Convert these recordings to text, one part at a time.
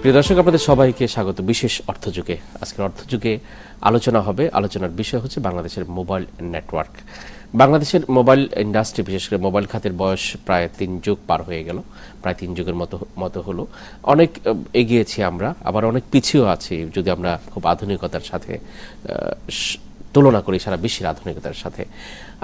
প্রিয় দর্শক, আপনাদের সবাইকে স্বাগত বিশেষ অর্থযুগে। আজকের অর্থযুগে আলোচনা হবে, আলোচনার বিষয় হচ্ছে বাংলাদেশের মোবাইল নেটওয়ার্ক। বাংলাদেশের মোবাইল ইন্ডাস্ট্রি, বিশেষ করে মোবাইল খাতের বয়স প্রায় 3 যুগ পার হয়ে গেল, প্রায় 3 যুগের মতো হলো। অনেক এগিয়েছি আমরা, আবার অনেক পিছিয়েও আছি যদি আমরা খুব আধুনিকতার সাথে তুলনা করি সারা বিশ্বের আধুনিকতার সাথে।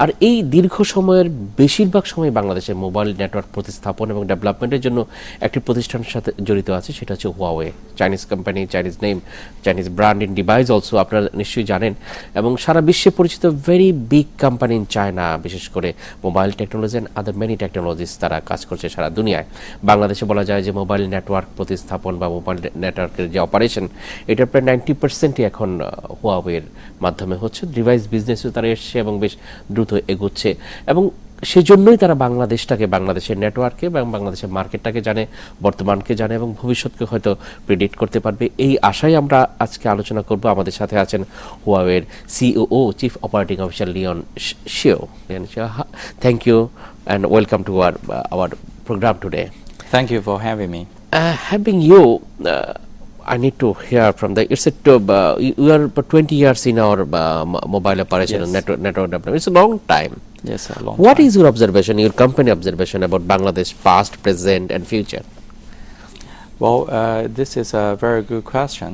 আর এই দীর্ঘ সময়ের বেশিরভাগ সময় বাংলাদেশের মোবাইল নেটওয়ার্ক প্রতিস্থাপন এবং ডেভেলপমেন্টের জন্য একটি প্রতিষ্ঠানের সাথে জড়িত আছে, সেটা হচ্ছে Huawei. Chinese company, Chinese name, Chinese brand in device also, আপনারা নিশ্চয়ই জানেন। এবং সারা বিশ্বে পরিচিত very big company in China, বিশেষ করে mobile technology and other many technologies তারা কাজ করছে সারা দুনিয়ায়। বাংলাদেশে বলা যায় যে মোবাইল নেটওয়ার্ক প্রতিস্থাপন বা মোবাইল নেটওয়ার্কের যে অপারেশন, এটা প্রায় 90%ই এখন হুয়াওয়ের মাধ্যমে হচ্ছে। ডিভাইস বিজনেসও তারা এসছে এবং বেশ দ্রুত এগোচ্ছে, এবং সেজন্যই তারা বাংলাদেশটাকে, বাংলাদেশের নেটওয়ার্কে এবং বাংলাদেশের মার্কেটটাকে জানে, বর্তমানকে জানে এবং ভবিষ্যৎকে হয়তো প্রেডিক্ট করতে পারবে। এই আশায় আমরা আজকে আলোচনা করব। আমাদের সাথে আছেন হুয়াওয়ের CEO, chief operating officer Leon Xiao. Thank you and welcome to our programme today. Thank you for having me. Having you, I need to hear from the. It's you are 20 years in our mobile operation and network development. It's a long time. Yes, a long What time. is your observation, your company observation about Bangladesh past, present, and future? Well, this is a very good question.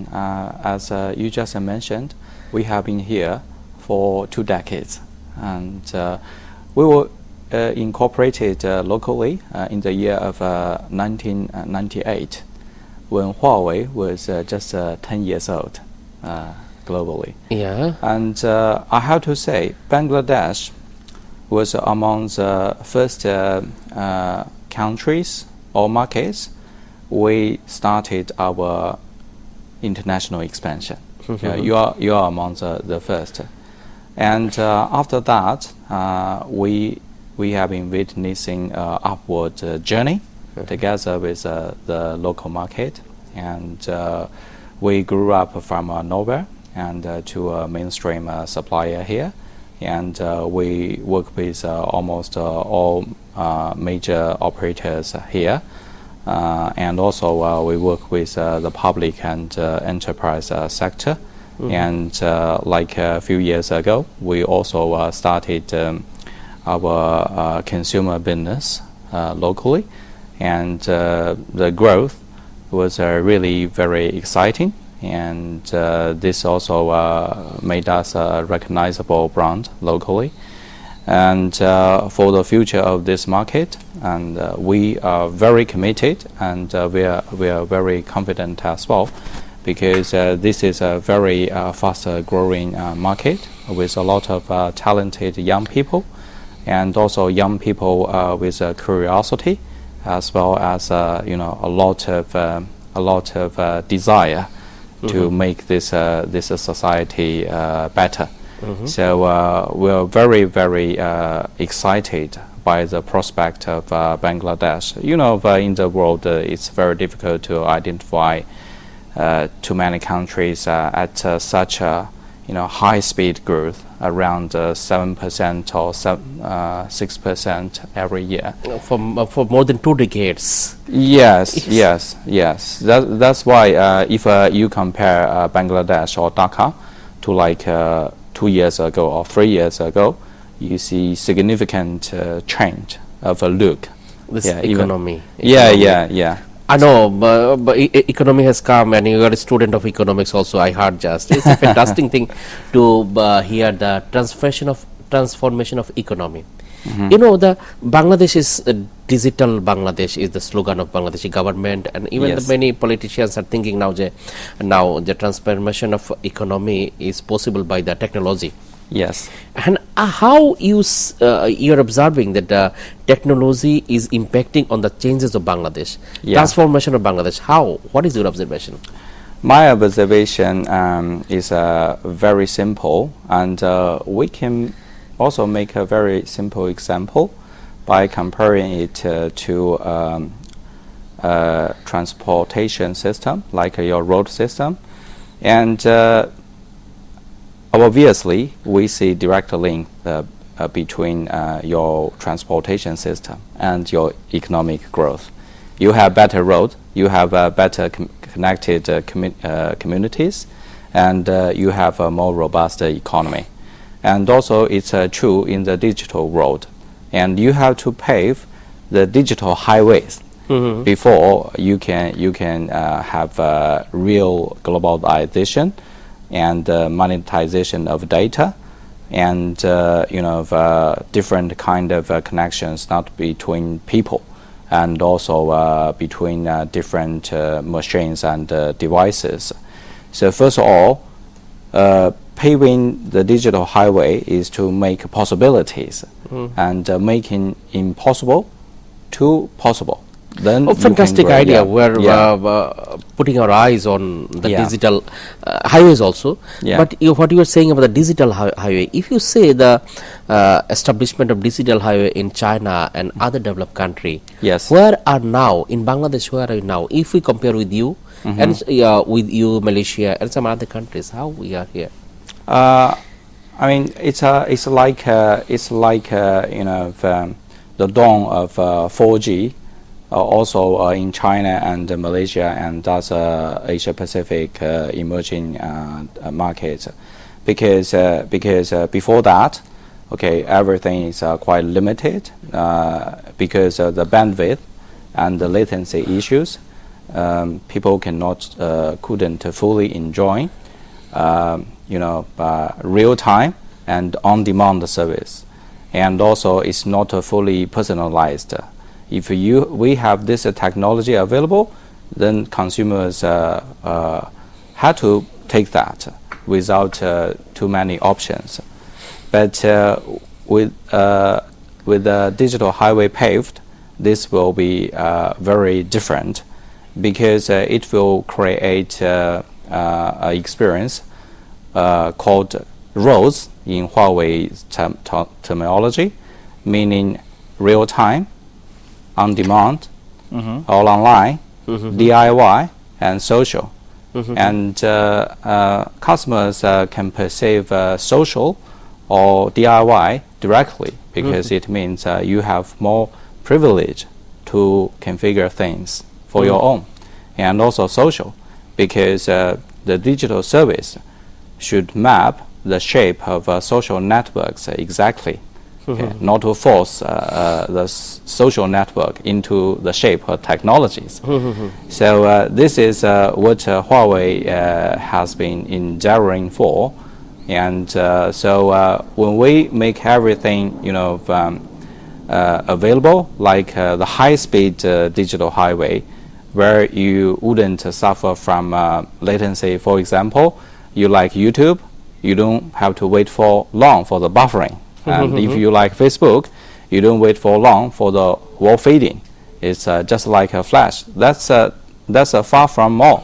As you just mentioned, we have been here for 2 decades, and we were incorporated locally in the year of 1998, when Huawei was just 10 years old globally. Yeah. And I have to say, Bangladesh was among the first countries or markets we started our international expansion. You are among the first. And after that, we have been witnessing upward journey together with the local market, and we grew up from nowhere and to a mainstream supplier here, and we work with almost all major operators here, and also we work with the public and enterprise sector. And like a few years ago, we also started our consumer business locally, and the growth was really very exciting, and this also made us a recognizable brand locally. And for the future of this market, and we are very committed, and we are very confident as well, because this is a very fast growing market with a lot of talented young people, and also young people with curiosity, as well as a lot of desire to make this society better. So we are very, very excited by the prospect of Bangladesh. In the world, it's very difficult to identify too many countries at such a high speed growth, around 7% or 6% every year. For more than 2 decades. Yes. That's why if you compare Bangladesh or Dhaka to like 2 years ago or 3 years ago, you see significant change of a look. This economy. Yeah. I know, but economy has come, and you are a student of economics also, I heard just. It's a fantastic thing to hear the transformation of economy. The Bangladesh is digital Bangladesh is the slogan of Bangladeshi government, and even the many politicians are thinking now the transformation of economy is possible by the technology. Yes. And how you're observing that technology is impacting on the changes of Bangladesh, transformation of Bangladesh. How? What is your observation? My observation is very simple, and we can also make a very simple example by comparing it to transportation system, like your road system, and obviously we see direct link between your transportation system and your economic growth. You have better road, you have better connected communities, and you have a more robust economy. And also it's true in the digital world. And you have to pave the digital highways before you can have real globalization and monetization of data, and different kind of connections, not between people, and also between different machines and devices. So first of all, paving the digital highway is to make possibilities and making impossible to possible. Then fantastic idea. We're putting our eyes on the digital highways also. But what you are saying about the digital highway, if you say the establishment of digital highway in China and other developed country, where are now in Bangladesh? Where are you now? If we compare with you and with you, Malaysia and some other countries, how we are here? I mean, it's like the dawn of 4G. Also in China and Malaysia and other Asia Pacific emerging markets, because before that, everything is quite limited because of the bandwidth and the latency issues. People couldn't fully enjoy real time and on-demand service, and also it's not fully personalized. If we have this technology available, then consumers had to take that without too many options. But with the digital highway paved, this will be very different, because it will create an experience called roads in HUAWEI terminology, meaning real time, on demand, all online, DIY, and social. And customers can perceive social or DIY directly, because it means you have more privilege to configure things for your own. And also social, because the digital service should map the shape of social networks exactly. Not to force the social network into the shape of technologies. So this is what HUAWEI has been endeavoring for, and so when we make everything available, like the high-speed digital highway, where you wouldn't suffer from latency. For example, you like YouTube, you don't have to wait for long for the buffering. And if you like Facebook, you don't wait for long for the wall feeding. It's just like a flash. That's far from more.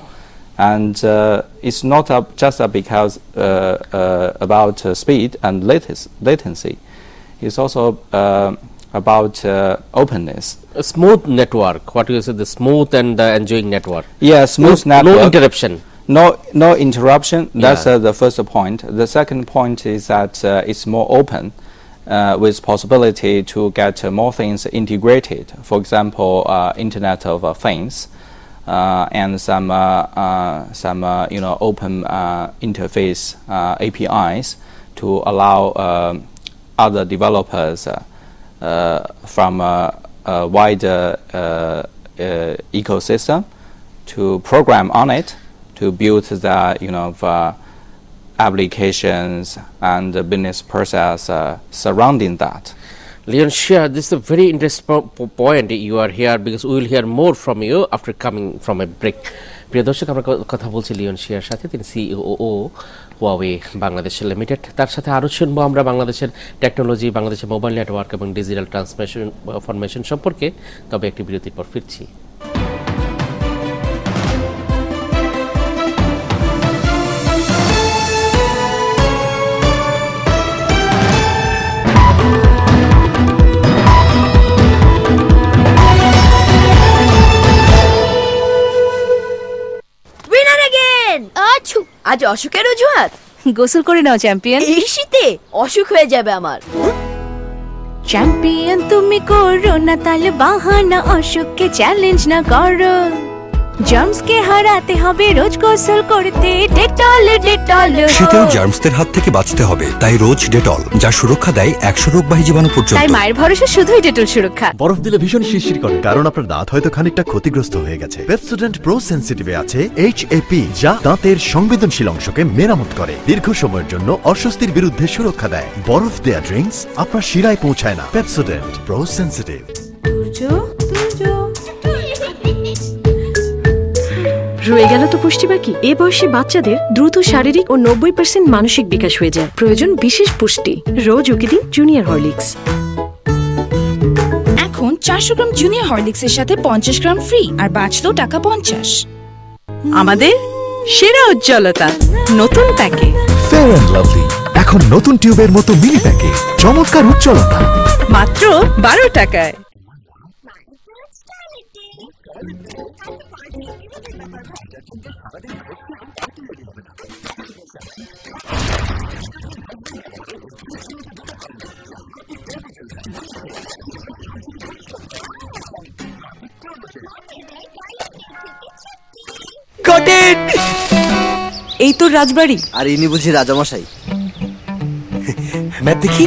And it's not just because about speed and latency. It's also about openness. A smooth network. What you said, the smooth and enjoying network. Yeah, smooth network. No interruption. No interruption. That's the first point. The second point is that it's more open, with possibility to get more things integrated. For example, Internet of Things, and some open interface APIs to allow other developers from a wider ecosystem to program on it, to build the applications and the business process surrounding that. Leon Shia, this is a very interesting point. You are here because we will hear more from you after coming from a break. প্রিয় দর্শক, আমরা কথা বলছি Leone শিয়ার সাথে। তিনি CEO Huawei Bangladesh limited. তার সাথে আরও শুনবো আমরা বাংলাদেশের টেকনোলজি, বাংলাদেশের মোবাইল নেটওয়ার্ক এবং ডিজিটাল ট্রান্সফরমেশন সম্পর্কে। তবে একটি বিরতির পর ফিরছি। আজ অসুখের অজুহাত? গোসল করে নাও চ্যাম্পিয়ন। এই শীতে অসুখ হয়ে যাবে আমার। চ্যাম্পিয়ন তুমি করো না তাহলে বাহানা, অসুখকে চ্যালেঞ্জ না করো। জার্মসকে হারাতে হবে রোজ গোসল করতে ডেটল ডেটল। শীতেও জার্মসদের হাত থেকে বাঁচতে হবে, তাই রোজ ডেটল, যা সুরক্ষা দেয় 100 রোগবাহী জীবাণু তাই পর্যন্ত। মায়ের ভরসা শুধুই ডেটল সুরক্ষা। বরফ দিলে ভীষণ শিরশির করে, কারণ আপনার দাঁত হয়তো খানিকটা ক্ষতিগ্রস্ত হয়ে গেছে। পেপসোডেন্ট প্রো সেনসিটিভে আছে HAP, যা দাঁতের সংবেদনশীল অংশকে মেরামত করে, দীর্ঘ সময়ের জন্য অস্বস্তির বিরুদ্ধে সুরক্ষা দেয়। বরফ দেয়া ড্রিঙ্কস আপনার শিরায় পৌঁছায় না। Pepsodent pro sensitive. রয়ে গেল তো পুষ্টি বাকি। এ বয়সী বাচ্চাদের দ্রুত শারীরিক ও 90% মানসিক বিকাশ হয়ে যায়। প্রয়োজন বিশেষ পুষ্টি। রোজ ওকে দিন জুনিয়র হরলিক্স। এখন 400 গ্রাম জুনিয়র হরলিক্সের সাথে 50 গ্রাম ফ্রি আর বাঁচলো টাকা 50। আমাদের সেরা উজ্জ্বলতা নতুন প্যাকে। ফেয়ার অ্যান্ড লাভলি এখন নতুন টিউবের মতো মিনি প্যাকে, চমৎকার উজ্জ্বলতা মাত্র 12 টাকায়। এই তোর রাজবাড়ি? আর ইনি বুঝি রাজামশাই। ম্যাপ দেখি,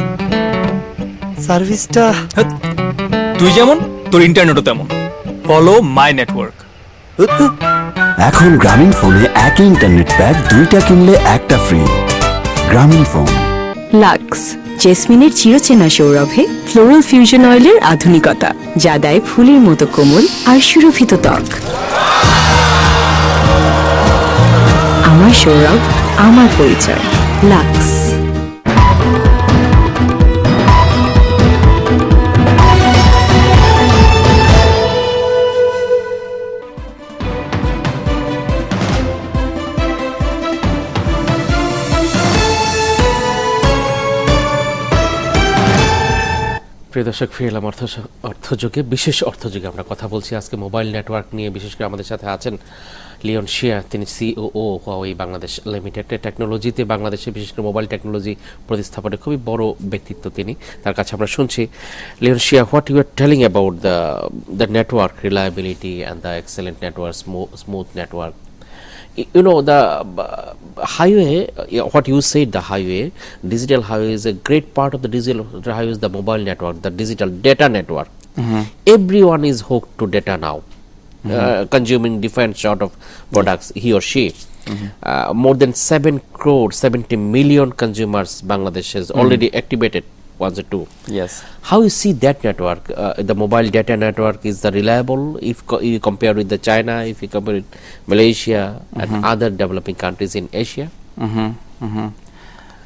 সার্ভিসটা। তুই যেমন তোর ইন্টারনেটও তেমন। Follow my network. এখন গ্রামীণ ফোনে একই ইন্টারনেট প্যাক 2টা কিনলে 1টা ফ্রি। গ্রামীণ ফোন। লাক্স জেসমিনের চিরচেনা সৌরভে ফ্লোরাল ফিউশন অয়েলের আধুনিকতা, যা দেয় ফুলের মতো কোমল আর সুরভিত ত্বক। আমার সৌরভ, আমার পরিচয়। লাক্স। প্রিয় দর্শক, ফিরে এলাম অর্থযোগে। বিশেষ অর্থযোগে আমরা কথা বলছি আজকে মোবাইল নেটওয়ার্ক নিয়ে। বিশেষ করে আমাদের সাথে আছেন লিওন শিয়া, তিনি সিওও হুয়াওয়েই বাংলাদেশ লিমিটেড। টেকনোলজিতে বাংলাদেশে বিশেষ করে মোবাইল টেকনোলজি প্রতিস্থাপনে খুবই বড় ব্যক্তিত্ব তিনি। তার কাছে আমরা শুনছি, Leon Xia, what you are telling about the network reliability and the excellent network, smooth network. You know, the highway, what you said, the highway, digital highway is a great part of the digital highway is the mobile network, the digital data network. Everyone is hooked to data now, consuming different sort of products, he or she. More than 7 million consumers Bangladesh has already activated 1 or 2. Yes. How you see that network? The mobile data network, is the reliable if you compare with the China, if you compare with Malaysia and other developing countries in Asia?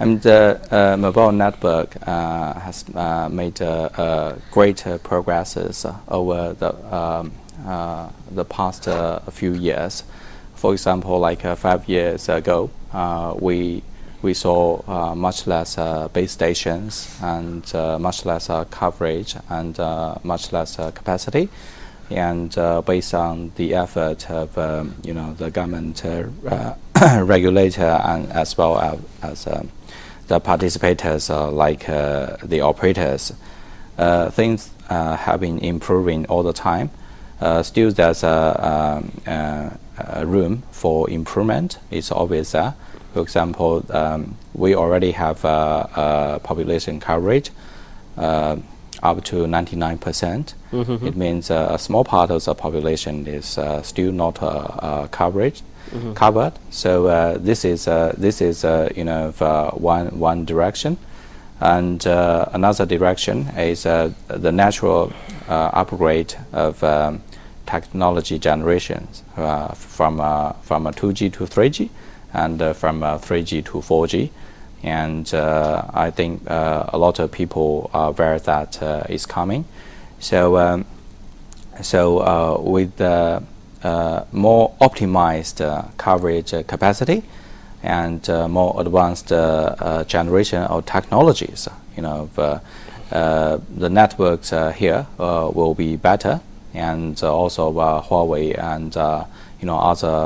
And the mobile network has made great progresses over the past few years. For example, like 5 years ago, we saw much less base stations and much less coverage and much less capacity. And based on the effort of the government regulator and as well as the participators like the operators, things have been improving all the time. Still, there's a room for improvement. It's always there. For example, we already have population coverage up to 99%. It means a small part of the population is still not covered. So this is one direction, and another direction is the natural upgrade of technology generations from 2G to 3G. And from 3G to 4G, and I think a lot of people are aware that is coming. So with more optimized coverage capacity and more advanced generation of technologies, the networks here will be better, and also Huawei and other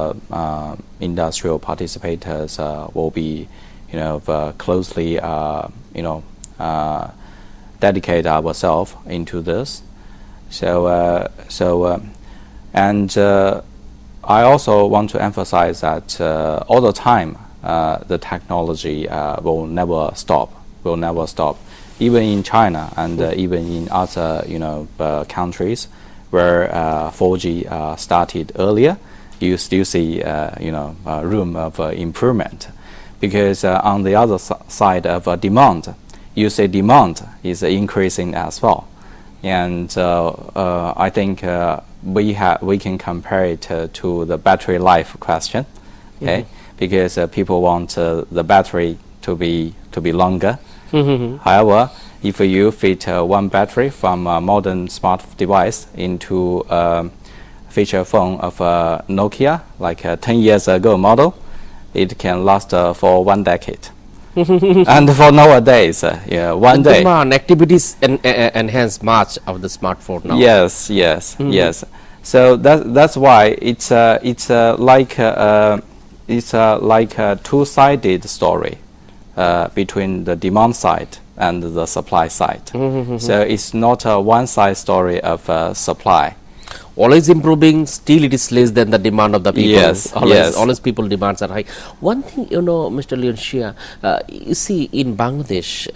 industrial participators will be, closely, dedicate ourselves into this. And I also want to emphasize that all the time the technology will never stop. Even in China and even in other countries where 4G started earlier, you still see room of improvement, because on the other side of demand, you see demand is increasing as well, and I think we can compare it to the battery life question, okay? Because people want the battery to be longer. However, if you fit one battery from a modern smart device into a feature phone of Nokia, like a 10 years ago model, it can last for 1 decade. And for nowadays, 1 day. Activities enhance much of the smartphone now. Yes. So that's why it's like a two-sided story between the demand side and the supply side. So it's not a one-side story of supply. Always improving, still it is less than the demand of the people. Yes, always people demands are high. One thing, Mr. Leon Shia, you see in Bangladesh,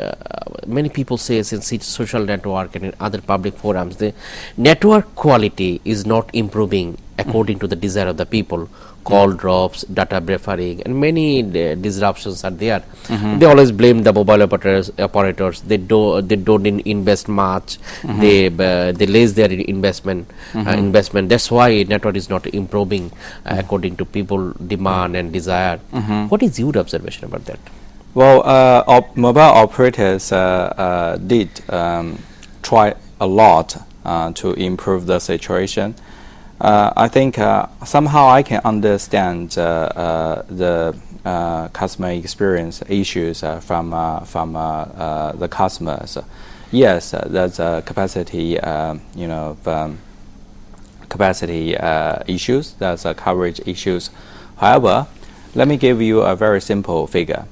many people say, since it's social network and in other public forums, the network quality is not improving according to the desire of the people. Call drops, data buffering, and many disruptions are there. They always blame the mobile operators. They don't invest much. They laze their investment. That's why network is not improving according to people demand and desire. What is your observation about that? Well, mobile operators did try a lot to improve the situation. I think somehow I can understand the customer experience issues from the customers. Yes, there's a capacity, capacity issues. There's a coverage issues. However, let me give you a very simple figure.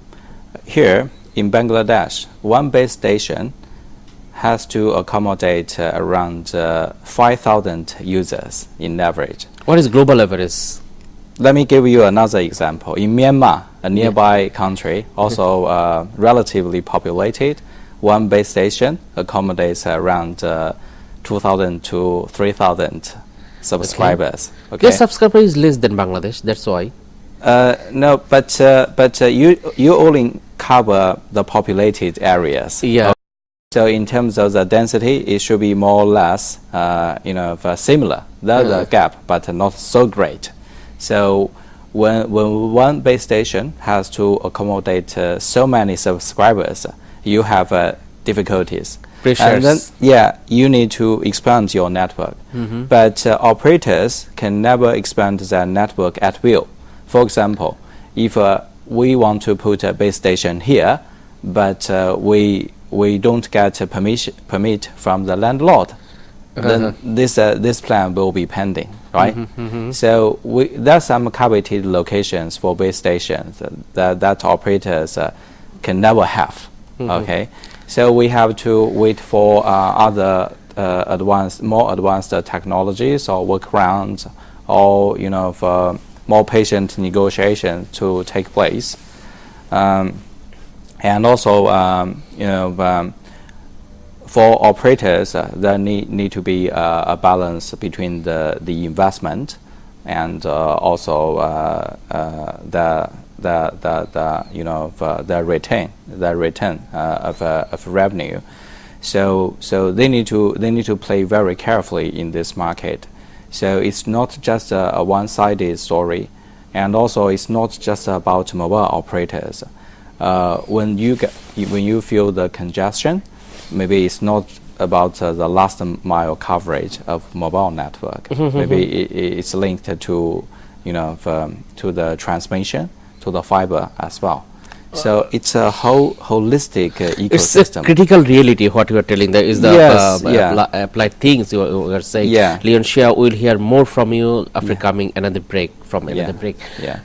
Here in Bangladesh, one base station has to accommodate around 5,000 users in average. What is global average? Let me give you another example. In Myanmar, a nearby country, also relatively populated, one base station accommodates around 2,000 to 3,000 subscribers. Okay. Their subscriber is less than Bangladesh, that's why. No, but you only cover the populated areas. Yeah. So in terms of the density, it should be more or less, similar. There's a gap, but not so great. So when one base station has to accommodate so many subscribers, you have difficulties. Pressures. And then, you need to expand your network. But operators can never expand their network at will. For example, if we want to put a base station here, but we don't get a permit from the landlord, then this plan will be pending, right? So there's some coveted locations for base stations that operators can never have. Okay, so we have to wait for other more advanced technologies or workarounds, or for more patient negotiation to take place. And also, for operators, there need to be a balance between the investment and also the return of revenue. So they need to play very carefully in this market. So it's not just a one-sided story, and also it's not just about mobile operators. When you feel the congestion, maybe it's not about the last mile coverage of mobile network. Maybe it's linked to to the transmission, to the fiber as well. So it's a holistic ecosystem. It's a critical reality. What you are telling there is the applied things you are saying. Leon Shia, will hear more from you after coming another break.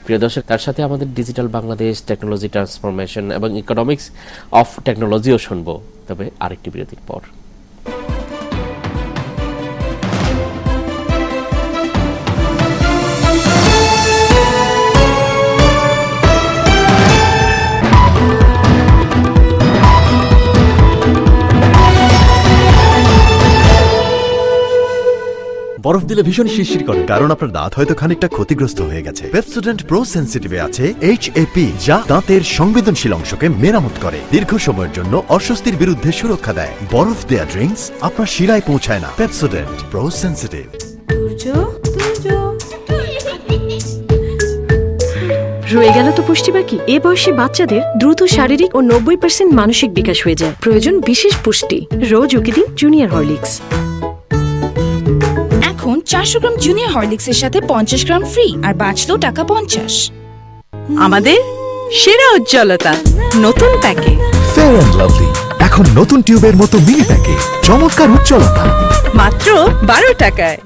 প্রিয় দর্শক, তার সাথে আমাদের digital Bangladesh, technology transformation এবং economics of টেকনোলজিও শুনবো, তবে আরেকটি বিরতির পর। বরফ দিলে ভীষণ শিরশির করে, কারণ আপনার দাঁত হয়তো খানিকটা ক্ষতিগ্রস্ত হয়ে গেছে। পেপসোডেন্ট প্রো সেনসিটিভে আছে HAP, যা দাঁতের সংবেদনশীল অংশকে মেরামত করে, দীর্ঘ সময়ের জন্য অস্বস্তির বিরুদ্ধে সুরক্ষা দেয়। বরফ দেয়া ড্রিঙ্কস আপনার শিরায় পৌঁছায় না। Pepsodent pro sensitive. রয়ে গেল তো পুষ্টি বাকি। এ বয়সী বাচ্চাদের দ্রুত শারীরিক ও 90% মানসিক বিকাশ হয়ে যায়। প্রয়োজন বিশেষ পুষ্টি। রোজ ওকে দিন জুনিয়র হরলিক্স। এখন 400 গ্রাম জুনিয়র হরলিক্সের সাথে 50 গ্রাম ফ্রি আর বাঁচলো টাকা 50। আমাদের সেরা উজ্জ্বলতা নতুন প্যাকে। ফেয়ার অ্যান্ড লাভলি এখন নতুন টিউবের মতো মিনি প্যাকে, চমৎকার উজ্জ্বলতা মাত্র 12 টাকায়।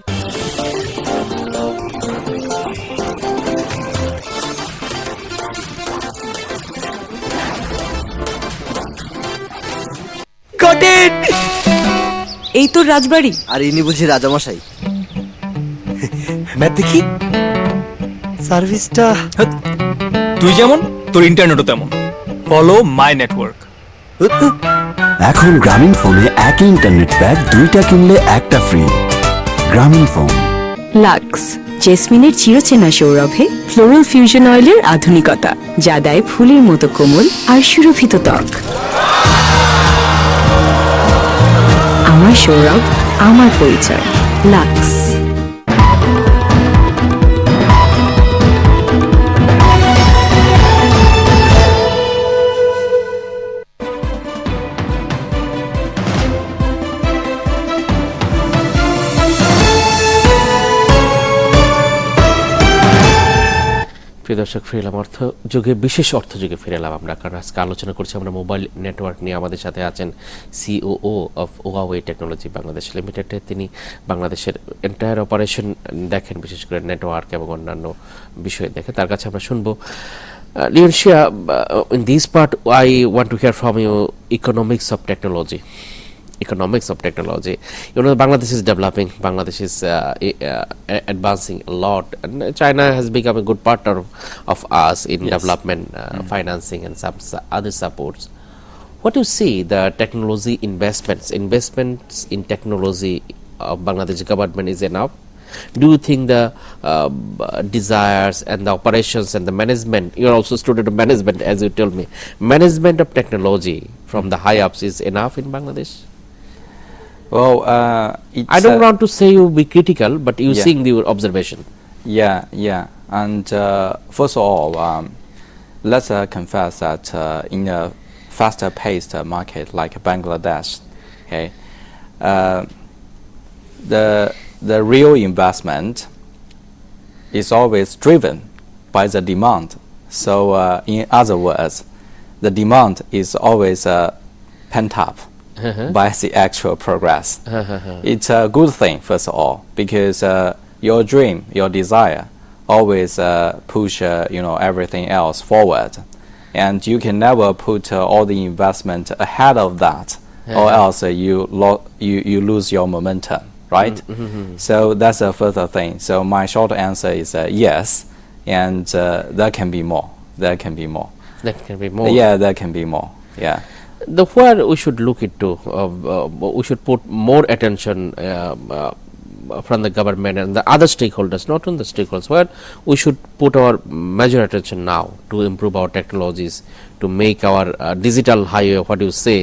এই তো রাজবাড়ি। আর ইনি বুঝি রাজামশাই। ম্যাপ দেখি। সার্ভিসটা তুই যেমন তোর ইন্টারনেটও তেমন। Follow my network. এখন গ্রামীণ ফোনে একই ইন্টারনেট প্যাক, দুইটা কিনলে একটা ফ্রি। গ্রামীণ ফোন। লাক্স জেসমিনের চিরচেনা সৌরভে ফ্লোরাল ফিউশন অয়েলের আধুনিকতা, যা দেয় ফুলের মতো কোমল আর সুরভিত ত্বক। আমার সৌরভ, আমার পরিচয়। লাক্স। প্রিয় দর্শক, ফিরে এলাম অর্থযুগে, বিশেষ অর্থযুগে ফিরে এলাম আমরা, কারণ আজকে আলোচনা করছি আমরা মোবাইল নেটওয়ার্ক নিয়ে। আমাদের সাথে আছেন COO of HUAWEI technology Bangladesh লিমিটেডে। তিনি বাংলাদেশের এন্টায়ার অপারেশন দেখেন, বিশেষ করে নেটওয়ার্ক এবং অন্যান্য বিষয় দেখে। তার কাছে আমরা শুনবো। Leonshia, in this part I want to hear from you economics of technology. You know, Bangladesh is developing, Bangladesh is advancing a lot, and China has become a good partner of us in development, financing and some other supports. What do you see the technology investments in technology of Bangladesh government is enough? Do you think the desires and the operations and the management, you're also a student of management as you told me, management of technology from the high ups is enough in Bangladesh? Well, I don't want to say you be critical, but you seeing your observation. Yeah. And first of all, let's confess that in a faster-paced market like Bangladesh, okay, the real investment is always driven by the demand. So, in other words, the demand is always pent up by the actual progress. It's a good thing, first of all, because your dream, your desire, always push everything else forward, and you can never put all the investment ahead of that, or else you lose your momentum, right? So that's the first thing. So my short answer is yes, and there can be more. That can be more. Yeah, there can be more. Yeah. Where we should look into, we should put more attention from the government and the other stakeholders, not on the stakeholders, where we should put our major attention now to improve our technologies, to make our digital highway, what you say,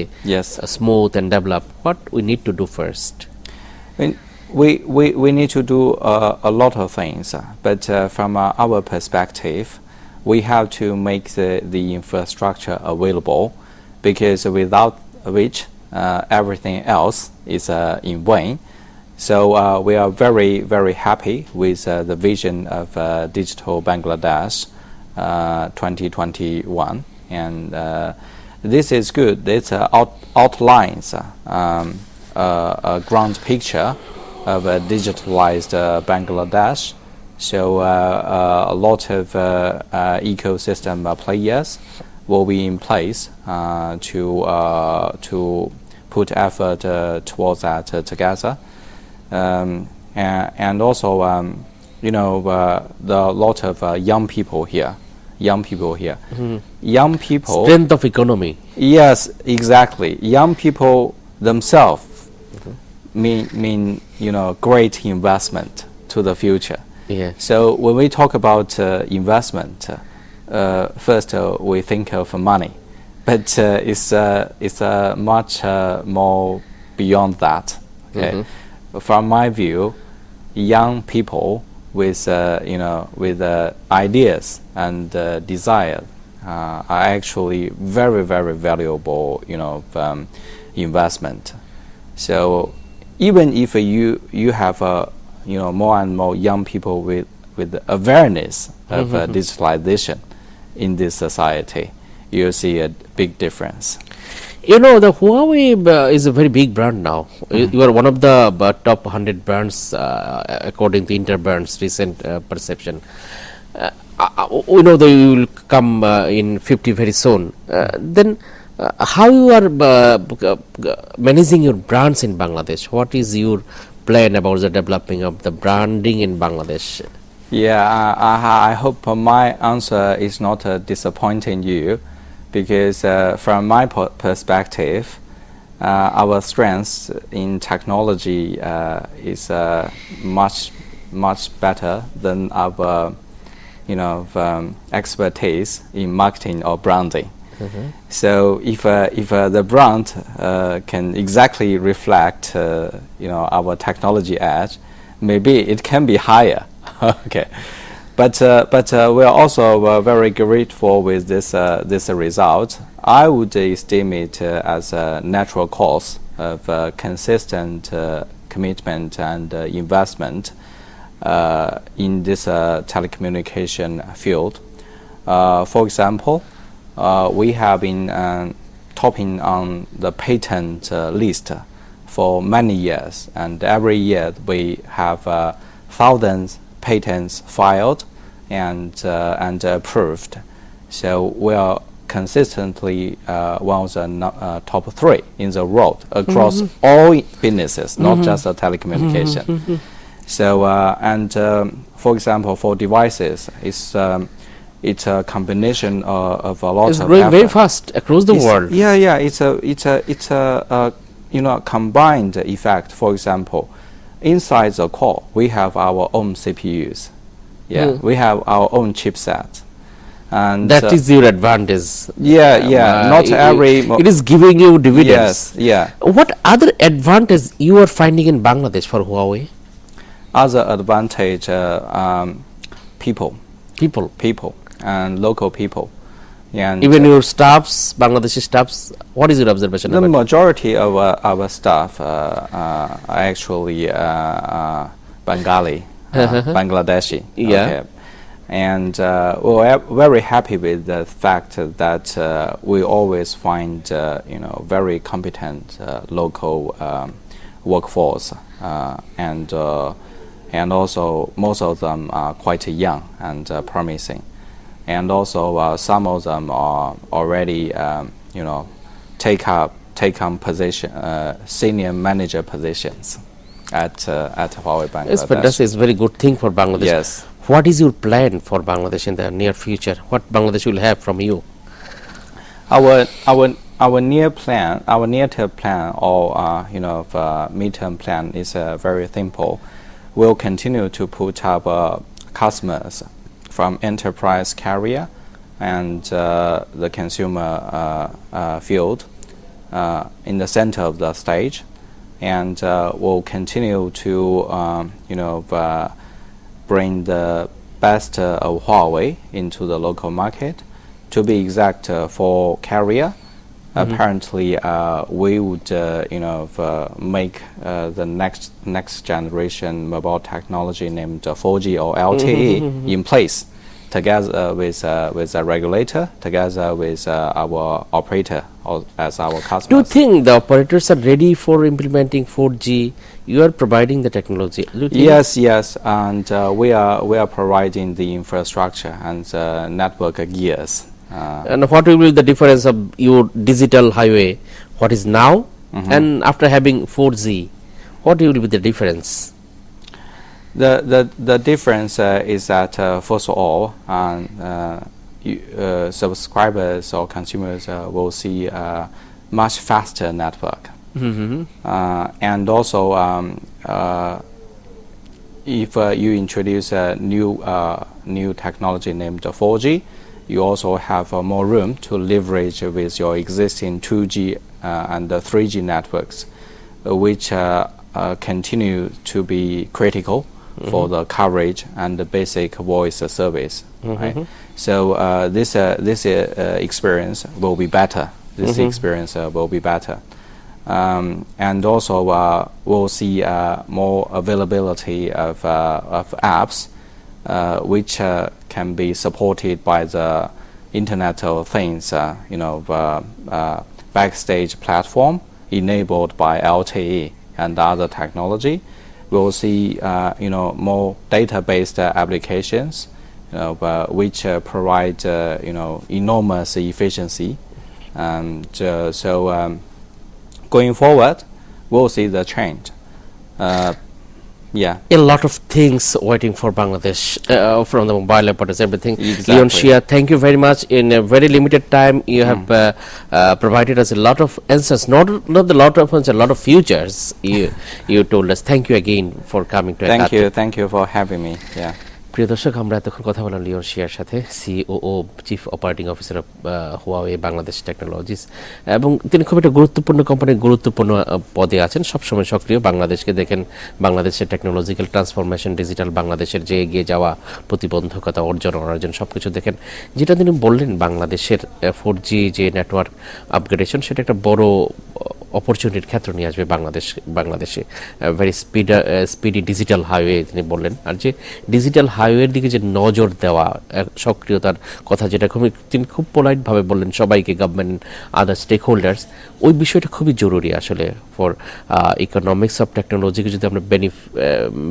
smooth and develop. What we need to do first? We need to do a lot of things, but from our perspective, we have to make the infrastructure available, because without which everything else is in vain. So we are very, very happy with the vision of Digital Bangladesh 2021, and this is good. This outlines a ground picture of a digitalized Bangladesh. So a lot of ecosystem players will be in place to put effort towards that together, and also there are a lot of young people here. Young people. Strength of economy. Yes, exactly. Young people themselves mean great investment to the future. Yeah. So when we talk about investment, first we think of money, but it's much more beyond that. Okay, from my view, young people with ideas and desire are actually very, very valuable investment. So even if you have more and more young people with awareness of digitalization in this society, you see a big difference. The Huawei is a very big brand now. You are one of the top 100 brands according to Interbrand's recent perception. We know that you will come in 50 very soon. Then how you are managing your brands in Bangladesh? What is your plan about the developing of the branding in Bangladesh? Yeah, I hope my answer is not disappointing you, because from my perspective, our strength in technology is much better than our expertise in marketing or branding. So if the brand can exactly reflect our technology edge, maybe it can be higher. Okay, but we are also very grateful with this result. I would esteem it as a natural course of consistent commitment and investment in this telecommunication field. For example, we have been topping on the patent list for many years, and every year we have thousands patents filed and approved. So we are consistently one of the top 3 in the world across all businesses, not just telecommunication. So for example, for devices, it's a combination of a lot it's of growing effort. very fast across the world. Yeah. It's a combined effect. For example, inside the core, we have our own CPUs. Yeah, we have our own chipset. And that is your advantage. Not every. It is giving you dividends. Yes, yeah. What other advantage you are finding in Bangladesh for Huawei? Other advantage, people and local people. And even your staffs, Bangladeshi staffs, what is your observation the about? majority of our staff are actually Bengali, Bangladeshi. Yeah. Okay. And we're very happy with the fact that we always find very competent local workforce, and also most of them are quite young and promising, and also some of them are already take on position senior manager positions at Huawei Bangladesh. Yes, but that is a very good thing for Bangladesh. Yes. What is your plan for Bangladesh in the near future? What Bangladesh will have from you? Our near-term plan or midterm plan is very simple. We'll continue to put our customers from enterprise carrier and the consumer field in the center of the stage, and we'll continue to bring the best of Huawei into the local market. To be exact, for carrier, apparently we would make the next generation mobile technology named 4G or LTE in place, together with a regulator, together with our operator as our customers. Do you think the operators are ready for implementing 4G? You are providing the technology. Yes, and we are providing the infrastructure and network gears. And what will be the difference of your digital highway? What is now and after having 4G? What will be the difference? The difference is that first of all, subscribers or consumers will see a much faster network. And also, if you introduce a new technology named 4G, you also have more room to leverage with your existing 2G and 3G networks, which continue to be critical for the coverage and the basic voice service. Right? So this experience will be better. This experience will be better. And also we'll see more availability of apps which can be supported by the Internet of Things, backstage platform enabled by LTE and other technology. We'll see more data-based applications, which provide enormous efficiency. And so going forward, we'll see the change. Yeah. A lot of things waiting for Bangladesh from the mobile operators, everything. Exactly. Leon Shia, thank you very much. In a very limited time, you have provided us a lot of answers, not a lot of answers, a lot of futures. You told us. Thank you again for coming to Ekattor. Thank you for having me. Yeah. প্রিয় দর্শক, আমরা এতক্ষণ কথা বললাম Leone শিয়ার সাথে, COO chief operating officer of Huawei Bangladesh technologies, এবং তিনি খুব একটা গুরুত্বপূর্ণ কোম্পানির গুরুত্বপূর্ণ পদে আছেন, সবসময় সক্রিয়। বাংলাদেশকে দেখেন, বাংলাদেশের টেকনোলজিক্যাল ট্রান্সফরমেশন, ডিজিটাল বাংলাদেশের যে এগিয়ে যাওয়া, প্রতিবন্ধকতা অর্জন সব কিছু দেখেন। যেটা তিনি বললেন, বাংলাদেশের 4G যে নেটওয়ার্ক আপগ্রেডেশন, সেটা একটা বড় অপরচুনিটির ক্ষেত্র নিয়ে আসবে বাংলাদেশে। ভেরি স্পিডি ডিজিটাল হাইওয়ে তিনি বললেন। আর যে ডিজিটাল হাইওয়ের দিকে যে নজর দেওয়া, সক্রিয়তার কথা, যেটা তিনি খুব পোলাইটভাবে বললেন সবাইকে, গভর্নমেন্ট, আদার স্টেক হোল্ডার্স, ওই বিষয়টা খুবই জরুরি আসলে ফর ইকোনমিক্স অফ টেকনোলজিকে। যদি আমরা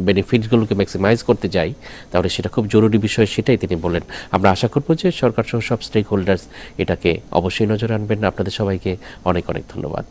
বেনিফিটগুলোকে ম্যাক্সিমাইজ করতে যাই, তাহলে সেটা খুব জরুরি বিষয়, সেটাই তিনি বললেন। আমরা আশা করব যে সরকার সহ সব স্টেক হোল্ডার্স এটাকে অবশ্যই নজর আনবেন। আপনাদের সবাইকে অনেক অনেক ধন্যবাদ।